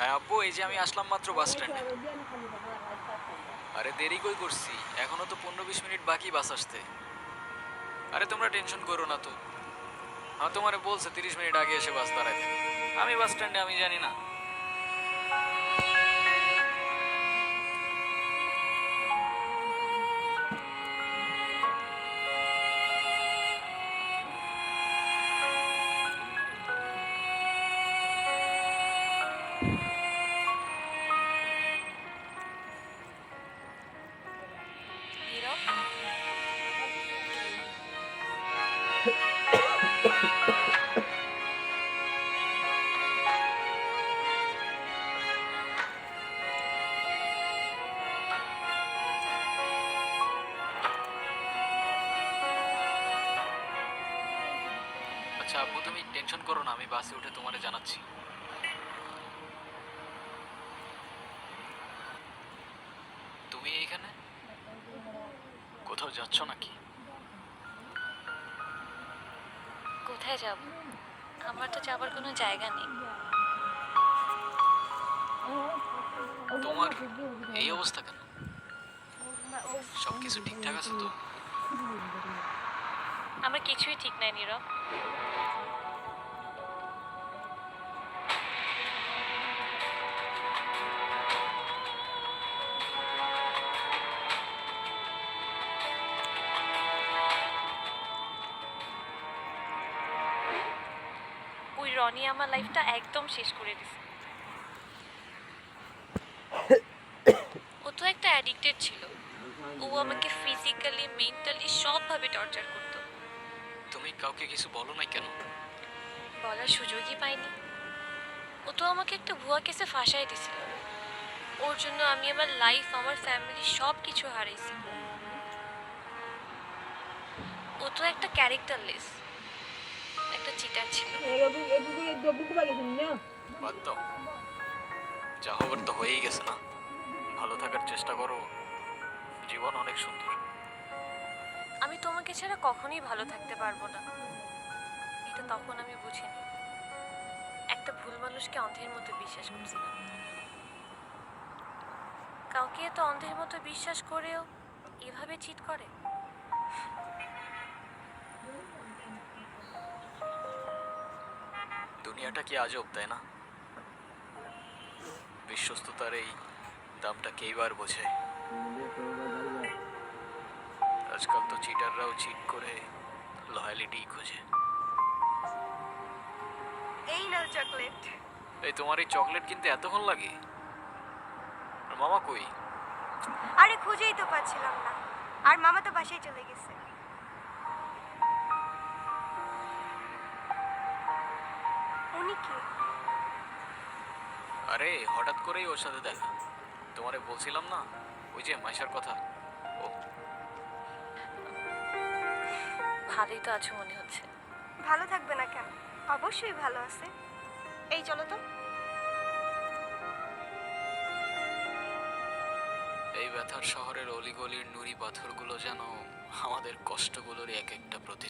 হ্যাঁ আব্বু, এই যে আমি আসলাম মাত্র বাস স্ট্যান্ডে। আরে দেরি কই করছি, এখনো তো 15-20 মিনিট বাকি বাস আসতে। আরে তোমরা টেনশন করো না তো। হ্যাঁ তোমারে বলছে 30 মিনিট আগে এসে বাস দাঁড়ায় থাকে। আমি বাস স্ট্যান্ডে, আমি জানি না। নীরব, আচ্ছা আব্বু, তুমি টেনশন করো না, আমি বাসে উঠে তোমারে জানাচ্ছি। তুমি এইখানে কোথাও যাচ্ছ নাকি? কোথায় যাব? আমার তো যাবার কোনো জায়গা নেই। তোমার এই অবস্থা কেন? সবকিছু ঠিকঠাক আছে তো? আমার কিছুই ঠিক নাই নীরব। ওই রনি আমার লাইফটা একদম শেষ করে দিছে। ও তো একটা অ্যাডিক্টেড ছিল। ও আমাকে ফিজিক্যালি, মেন্টালি সবভাবে টর্চার করতো। তুমি কাউকে কিছু বলো নাই কেন? বলার সুযোগই পাইনি। ও তো আমাকে একটা ভুয়া কেসে ফাঁসাই দিছিল। ওর জন্য আমি আমার লাইফ, আমার ফ্যামিলি সব কিছু হারাইছি। ও তো একটা ক্যারেক্টারলেস, একটা চিটার ছিল। বাদ দাও, যা হবার তো হয়েই গেছে না। ভালো থাকার চেষ্টা করো, জীবন অনেক সুন্দর। আমি তোমাকে ছাড়া কখনোই ভালো থাকতে পারবো না, এটা তখন আমি বুঝিনি। একটা ভুল মানুষকে অন্ধের মতো বিশ্বাস করছিলাম। কাউকে এত অন্ধের মতো বিশ্বাস করেও এভাবে চিট করে। দুনিয়াটা কি আজব, তাই না? বিশ্বস্ততার এই দামটা কেইবার বোঝে। আজকাল তো চিটাররাও চিট করে লয়ালিটি খোঁজে। এই নাও চকলেট। এই তোমার এই চকলেট কিনতে এতক্ষণ লাগে? আর মামা কই? আরে খুঁজেই তো পাচ্ছিলাম না, আর মামা তো বাসায় চলে গেছে। উনি কি? আরে হঠাৎ করেই ওর সাথে দেখা। তোমারে বলছিলাম না, ওই যে মাইশার কথা। ও ভালোই তো আছো মনে হচ্ছে। ভালো থাকবে না কেন? অবশ্যই ভালো আছে। এই চলো তো। এই ব্যথার শহরের অলিগলির নুড়ি পাথরগুলো যেন আমাদের কষ্টগুলোর এক একটা প্রতি